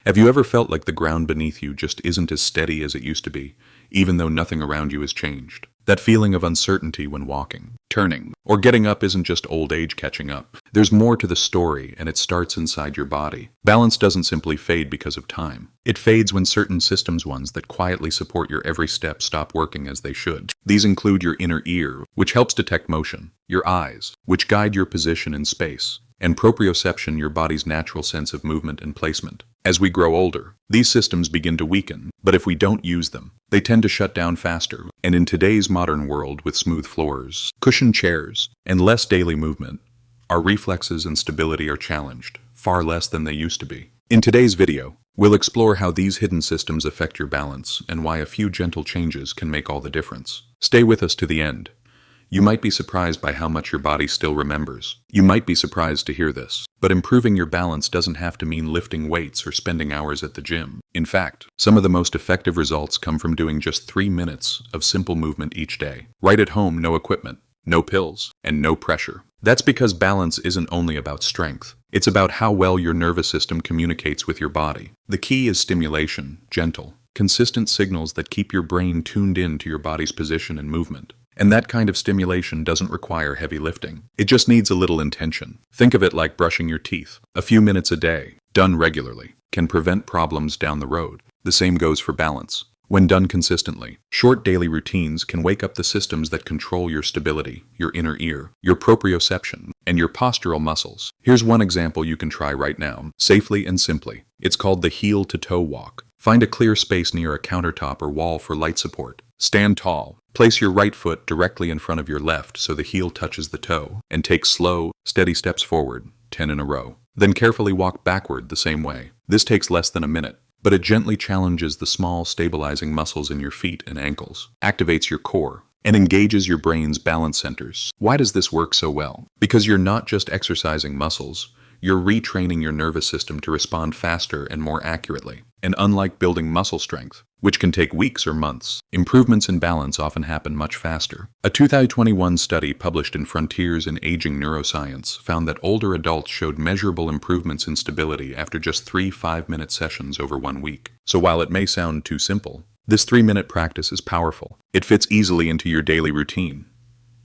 Have you ever felt like the ground beneath you just isn't as steady as it used to be, even though nothing around you has changed? That feeling of uncertainty when walking, turning, or getting up isn't just old age catching up. There's more to the story, and it starts inside your body. Balance doesn't simply fade because of time. It fades when certain systems, ones that quietly support your every step, stop working as they should. These include your inner ear, which helps detect motion, your eyes, which guide your position in space, and proprioception, your body's natural sense of movement and placement. As we grow older, these systems begin to weaken, but if we don't use them, they tend to shut down faster. And in today's modern world with smooth floors, cushioned chairs, and less daily movement, our reflexes and stability are challenged, far less than they used to be. In today's video, we'll explore how these hidden systems affect your balance and why a few gentle changes can make all the difference. Stay with us to the end. You might be surprised by how much your body still remembers. You might be surprised to hear this, but improving your balance doesn't have to mean lifting weights or spending hours at the gym. In fact, some of the most effective results come from doing just 3 minutes of simple movement each day. Right at home, no equipment, no pills, and no pressure. That's because balance isn't only about strength. It's about how well your nervous system communicates with your body. The key is stimulation, gentle, consistent signals that keep your brain tuned in to your body's position and movement. And that kind of stimulation doesn't require heavy lifting. It just needs a little intention. Think of it like brushing your teeth. A few minutes a day, done regularly, can prevent problems down the road. The same goes for balance. When done consistently, short daily routines can wake up the systems that control your stability, your inner ear, your proprioception, and your postural muscles. Here's one example you can try right now, safely and simply. It's called the heel-to-toe walk. Find a clear space near a countertop or wall for light support. Stand tall. Place your right foot directly in front of your left so the heel touches the toe, and take slow, steady steps forward, 10 in a row. Then carefully walk backward the same way. This takes less than a minute, but it gently challenges the small, stabilizing muscles in your feet and ankles, activates your core, and engages your brain's balance centers. Why does this work so well? Because you're not just exercising muscles, you're retraining your nervous system to respond faster and more accurately. And unlike building muscle strength, which can take weeks or months, improvements in balance often happen much faster. A 2021 study published in Frontiers in Aging Neuroscience found that older adults showed measurable improvements in stability after just 3 5-minute sessions over 1 week. So while it may sound too simple, this 3-minute practice is powerful. It fits easily into your daily routine.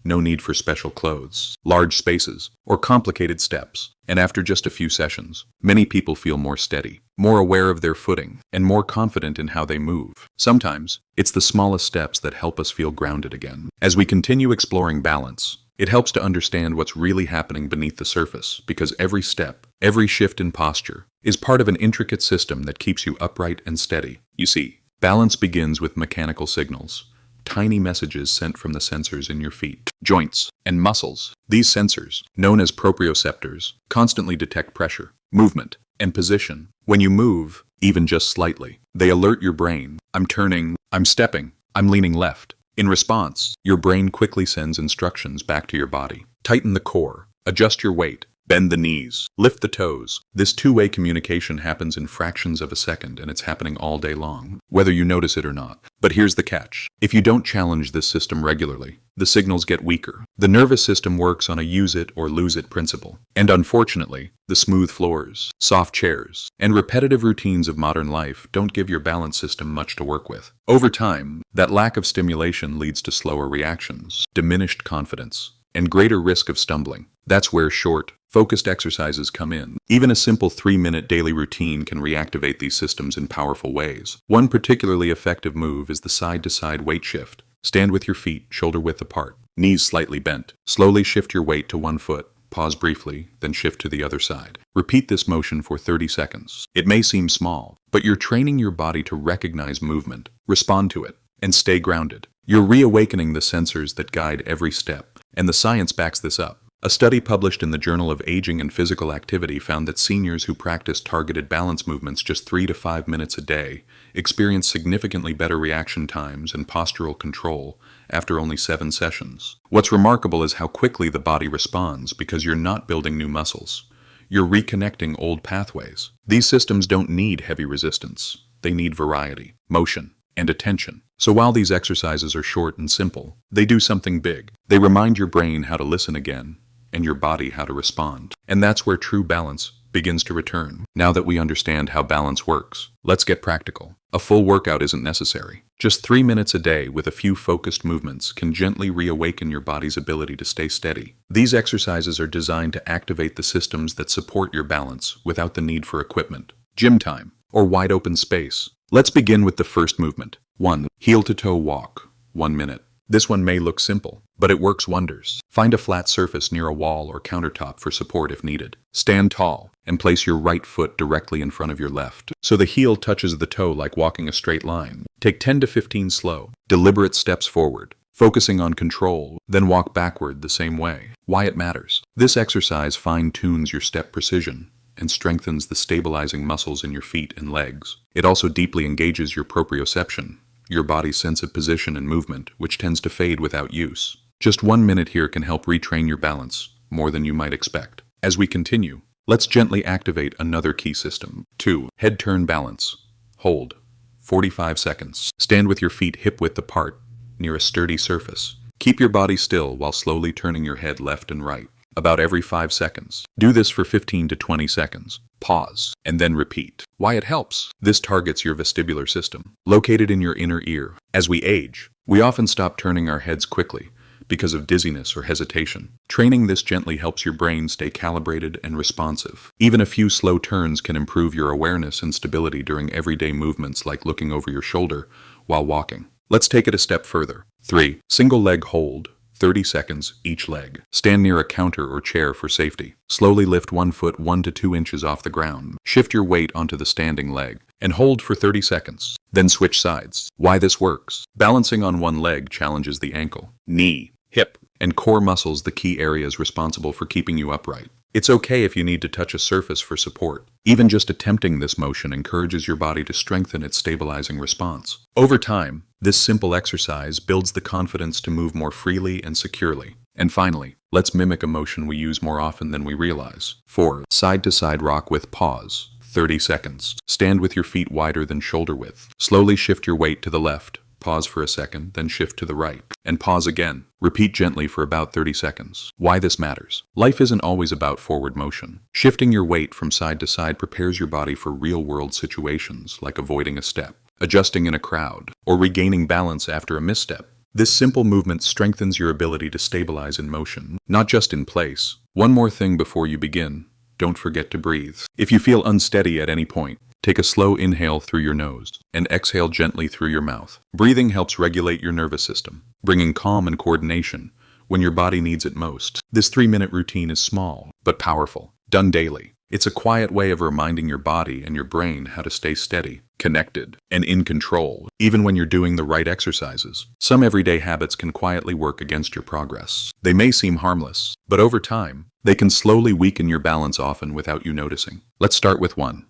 No need for special clothes, large spaces, or complicated steps. And after just a few sessions, many people feel more steady, more aware of their footing, and more confident in how they move. Sometimes, it's the smallest steps that help us feel grounded again. As we continue exploring balance, it helps to understand what's really happening beneath the surface, because every step, every shift in posture, is part of an intricate system that keeps you upright and steady. You see, balance begins with mechanical signals. Tiny messages sent from the sensors in your feet, joints, and muscles. These sensors, known as proprioceptors, constantly detect pressure, movement, and position. When you move, even just slightly, they alert your brain. I'm turning, I'm stepping, I'm leaning left. In response, your brain quickly sends instructions back to your body. Tighten the core, adjust your weight, bend the knees, lift the toes. This two-way communication happens in fractions of a second, and it's happening all day long, whether you notice it or not. But here's the catch. If you don't challenge this system regularly, the signals get weaker. The nervous system works on a use-it-or-lose-it principle. And unfortunately, the smooth floors, soft chairs, and repetitive routines of modern life don't give your balance system much to work with. Over time, that lack of stimulation leads to slower reactions, diminished confidence, and greater risk of stumbling. That's where short, focused exercises come in. Even a simple 3-minute daily routine can reactivate these systems in powerful ways. One particularly effective move is the side-to-side weight shift. Stand with your feet shoulder-width apart, knees slightly bent. Slowly shift your weight to one foot. Pause briefly, then shift to the other side. Repeat this motion for 30 seconds. It may seem small, but you're training your body to recognize movement, respond to it, and stay grounded. You're reawakening the sensors that guide every step, and the science backs this up. A study published in the Journal of Aging and Physical Activity found that seniors who practiced targeted balance movements just 3 to 5 minutes a day experienced significantly better reaction times and postural control after only 7 sessions. What's remarkable is how quickly the body responds because you're not building new muscles. You're reconnecting old pathways. These systems don't need heavy resistance. They need variety, motion, and attention. So while these exercises are short and simple, they do something big. They remind your brain how to listen again, and your body how to respond. And that's where true balance begins to return. Now that we understand how balance works, let's get practical. A full workout isn't necessary. Just 3 minutes a day with a few focused movements can gently reawaken your body's ability to stay steady. These exercises are designed to activate the systems that support your balance without the need for equipment, gym time, or wide open space. Let's begin with the first movement. 1. Heel to toe walk. 1 minute. This one may look simple, but it works wonders. Find a flat surface near a wall or countertop for support if needed. Stand tall and place your right foot directly in front of your left, so the heel touches the toe like walking a straight line. Take 10 to 15 slow, deliberate steps forward, focusing on control, then walk backward the same way. Why it matters. This exercise fine-tunes your step precision and strengthens the stabilizing muscles in your feet and legs. It also deeply engages your proprioception, your body's sense of position and movement, which tends to fade without use. Just 1 minute here can help retrain your balance, more than you might expect. As we continue, let's gently activate another key system. 2. Head turn balance. Hold. 45 seconds. Stand with your feet hip-width apart, near a sturdy surface. Keep your body still while slowly turning your head left and right, about every 5 seconds. Do this for 15 to 20 seconds. Pause, and then repeat. Why it helps? This targets your vestibular system, located in your inner ear. As we age, we often stop turning our heads quickly because of dizziness or hesitation. Training this gently helps your brain stay calibrated and responsive. Even a few slow turns can improve your awareness and stability during everyday movements like looking over your shoulder while walking. Let's take it a step further. 3. Single leg hold. 30 seconds each leg. Stand near a counter or chair for safety. Slowly lift one foot 1 to 2 inches off the ground. Shift your weight onto the standing leg and hold for 30 seconds. Then switch sides. Why this works? Balancing on one leg challenges the ankle, knee, hip, and core muscles, the key areas responsible for keeping you upright. It's okay if you need to touch a surface for support. Even just attempting this motion encourages your body to strengthen its stabilizing response. Over time, this simple exercise builds the confidence to move more freely and securely. And finally, let's mimic a motion we use more often than we realize. 4. Side-to-side rock with pause. 30 seconds. Stand with your feet wider than shoulder width. Slowly shift your weight to the left. Pause for a second, then shift to the right, and pause again. Repeat gently for about 30 seconds. Why this matters? Life isn't always about forward motion. Shifting your weight from side to side prepares your body for real-world situations like avoiding a step, adjusting in a crowd, or regaining balance after a misstep. This simple movement strengthens your ability to stabilize in motion, not just in place. One more thing before you begin. Don't forget to breathe. If you feel unsteady at any point, take a slow inhale through your nose and exhale gently through your mouth. Breathing helps regulate your nervous system, bringing calm and coordination when your body needs it most. This 3-minute routine is small, but powerful. Done daily, it's a quiet way of reminding your body and your brain how to stay steady, connected, and in control, even when you're doing the right exercises. Some everyday habits can quietly work against your progress. They may seem harmless, but over time, they can slowly weaken your balance, often without you noticing. Let's start with 1.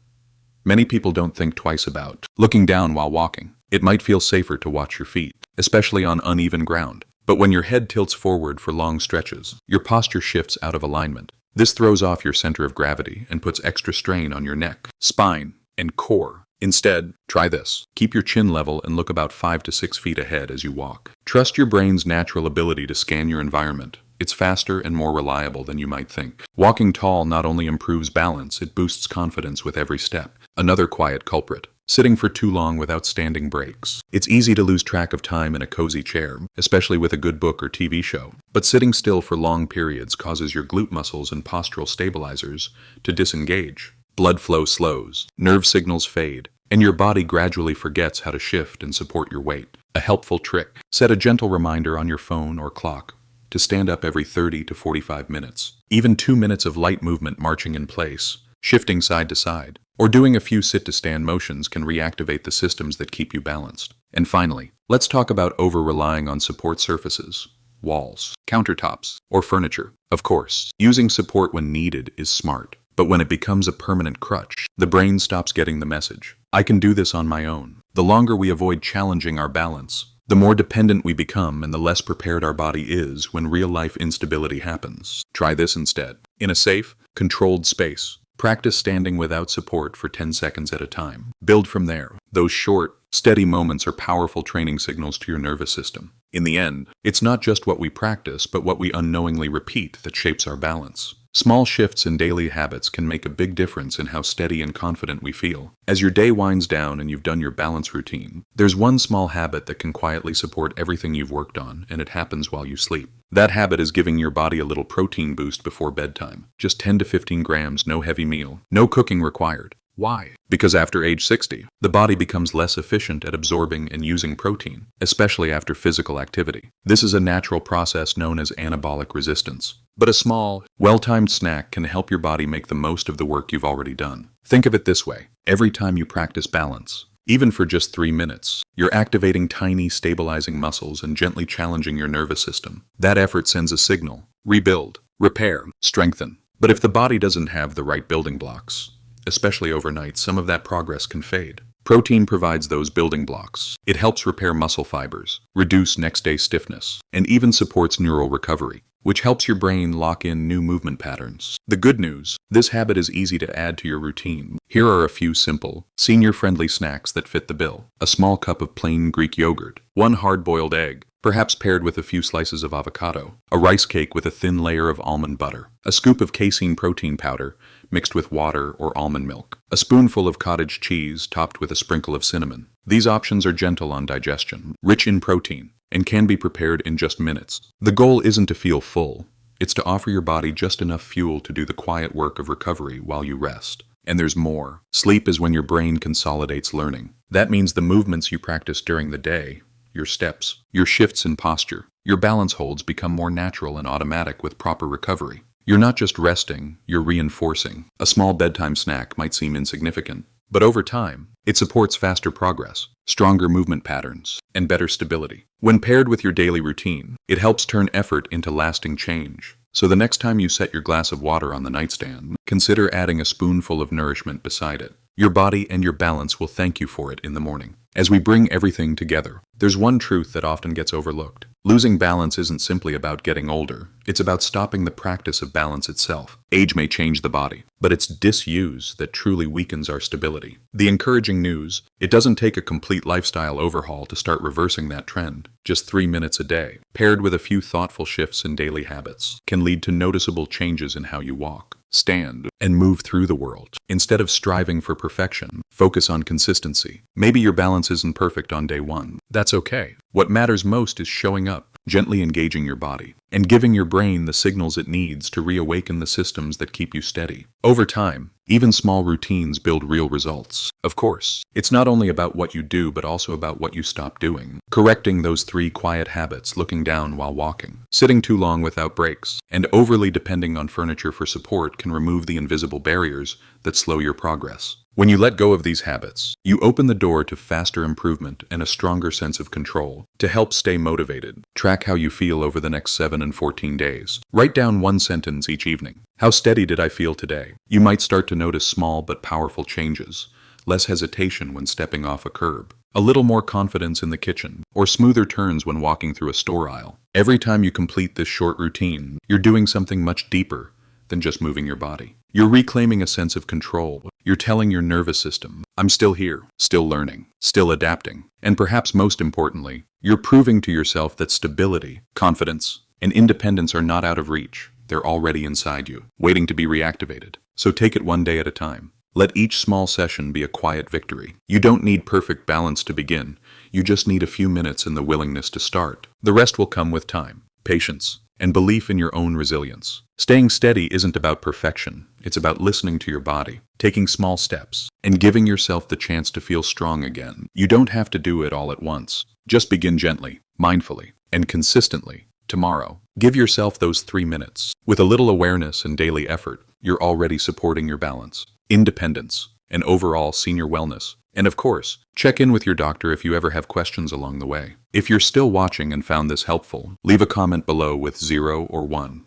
Many people don't think twice about looking down while walking. It might feel safer to watch your feet, especially on uneven ground. But when your head tilts forward for long stretches, your posture shifts out of alignment. This throws off your center of gravity and puts extra strain on your neck, spine, and core. Instead, try this. Keep your chin level and look about 5 to 6 feet ahead as you walk. Trust your brain's natural ability to scan your environment. It's faster and more reliable than you might think. Walking tall not only improves balance, it boosts confidence with every step. Another quiet culprit. Sitting for too long without standing breaks. It's easy to lose track of time in a cozy chair, especially with a good book or TV show. But sitting still for long periods causes your glute muscles and postural stabilizers to disengage. Blood flow slows, nerve signals fade, and your body gradually forgets how to shift and support your weight. A helpful trick. Set a gentle reminder on your phone or clock to stand up every 30 to 45 minutes. Even 2 minutes of light movement, marching in place, shifting side to side, or doing a few sit-to-stand motions can reactivate the systems that keep you balanced. And finally, let's talk about over-relying on support surfaces, walls, countertops, or furniture. Of course, using support when needed is smart, but when it becomes a permanent crutch, the brain stops getting the message. I can do this on my own. The longer we avoid challenging our balance, the more dependent we become and the less prepared our body is when real-life instability happens. Try this instead. In a safe, controlled space, practice standing without support for 10 seconds at a time. Build from there. Those short, steady moments are powerful training signals to your nervous system. In the end, it's not just what we practice, but what we unknowingly repeat that shapes our balance. Small shifts in daily habits can make a big difference in how steady and confident we feel. As your day winds down and you've done your balance routine, there's one small habit that can quietly support everything you've worked on, and it happens while you sleep. That habit is giving your body a little protein boost before bedtime. Just 10 to 15 grams, no heavy meal, no cooking required. Why? Because after age 60, the body becomes less efficient at absorbing and using protein, especially after physical activity. This is a natural process known as anabolic resistance. But a small, well-timed snack can help your body make the most of the work you've already done. Think of it this way. Every time you practice balance, even for just 3 minutes, you're activating tiny, stabilizing muscles and gently challenging your nervous system. That effort sends a signal: rebuild, repair, strengthen. But if the body doesn't have the right building blocks, especially overnight, some of that progress can fade. Protein provides those building blocks. It helps repair muscle fibers, reduce next-day stiffness, and even supports neural recovery, which helps your brain lock in new movement patterns. The good news: this habit is easy to add to your routine. Here are a few simple, senior-friendly snacks that fit the bill. A small cup of plain Greek yogurt, 1 hard-boiled egg, perhaps paired with a few slices of avocado, a rice cake with a thin layer of almond butter, a scoop of casein protein powder mixed with water or almond milk, a spoonful of cottage cheese topped with a sprinkle of cinnamon. These options are gentle on digestion, rich in protein, and can be prepared in just minutes. The goal isn't to feel full, it's to offer your body just enough fuel to do the quiet work of recovery while you rest. And there's more. Sleep is when your brain consolidates learning. That means the movements you practice during the day, your steps, your shifts in posture, your balance holds become more natural and automatic with proper recovery. You're not just resting, you're reinforcing. A small bedtime snack might seem insignificant, but over time, it supports faster progress, stronger movement patterns, and better stability. When paired with your daily routine, it helps turn effort into lasting change. So the next time you set your glass of water on the nightstand, consider adding a spoonful of nourishment beside it. Your body and your balance will thank you for it in the morning. As we bring everything together, there's one truth that often gets overlooked. Losing balance isn't simply about getting older. It's about stopping the practice of balance itself. Age may change the body, but it's disuse that truly weakens our stability. The encouraging news: it doesn't take a complete lifestyle overhaul to start reversing that trend. Just 3 minutes a day, paired with a few thoughtful shifts in daily habits, can lead to noticeable changes in how you walk, stand, and move through the world. Instead of striving for perfection, focus on consistency. Maybe your balance isn't perfect on day one. That's okay. What matters most is showing up, gently engaging your body, and giving your brain the signals it needs to reawaken the systems that keep you steady. Over time, even small routines build real results. Of course, it's not only about what you do, but also about what you stop doing. Correcting those 3 quiet habits: looking down while walking, sitting too long without breaks, and overly depending on furniture for support can remove the invisible barriers that slow your progress. When you let go of these habits, you open the door to faster improvement and a stronger sense of control. To help stay motivated, track how you feel over the next 7 and 14 days. Write down 1 sentence each evening. How steady did I feel today? You might start to notice small but powerful changes. Less hesitation when stepping off a curb, a little more confidence in the kitchen, or smoother turns when walking through a store aisle. Every time you complete this short routine, you're doing something much deeper than just moving your body. You're reclaiming a sense of control. You're telling your nervous system, I'm still here, still learning, still adapting. And perhaps most importantly, you're proving to yourself that stability, confidence, and independence are not out of reach. They're already inside you, waiting to be reactivated. So take it one day at a time. Let each small session be a quiet victory. You don't need perfect balance to begin. You just need a few minutes and the willingness to start. The rest will come with time, patience, and belief in your own resilience. Staying steady isn't about perfection. It's about listening to your body, taking small steps, and giving yourself the chance to feel strong again. You don't have to do it all at once. Just begin gently, mindfully, and consistently. Tomorrow, give yourself those 3 minutes. With a little awareness and daily effort, you're already supporting your balance, independence, and overall senior wellness. And of course, check in with your doctor if you ever have questions along the way. If you're still watching and found this helpful, leave a comment below with 0 or 1,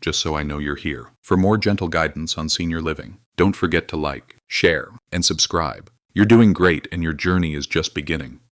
just so I know you're here. For more gentle guidance on senior living, don't forget to like, share, and subscribe. You're doing great and your journey is just beginning.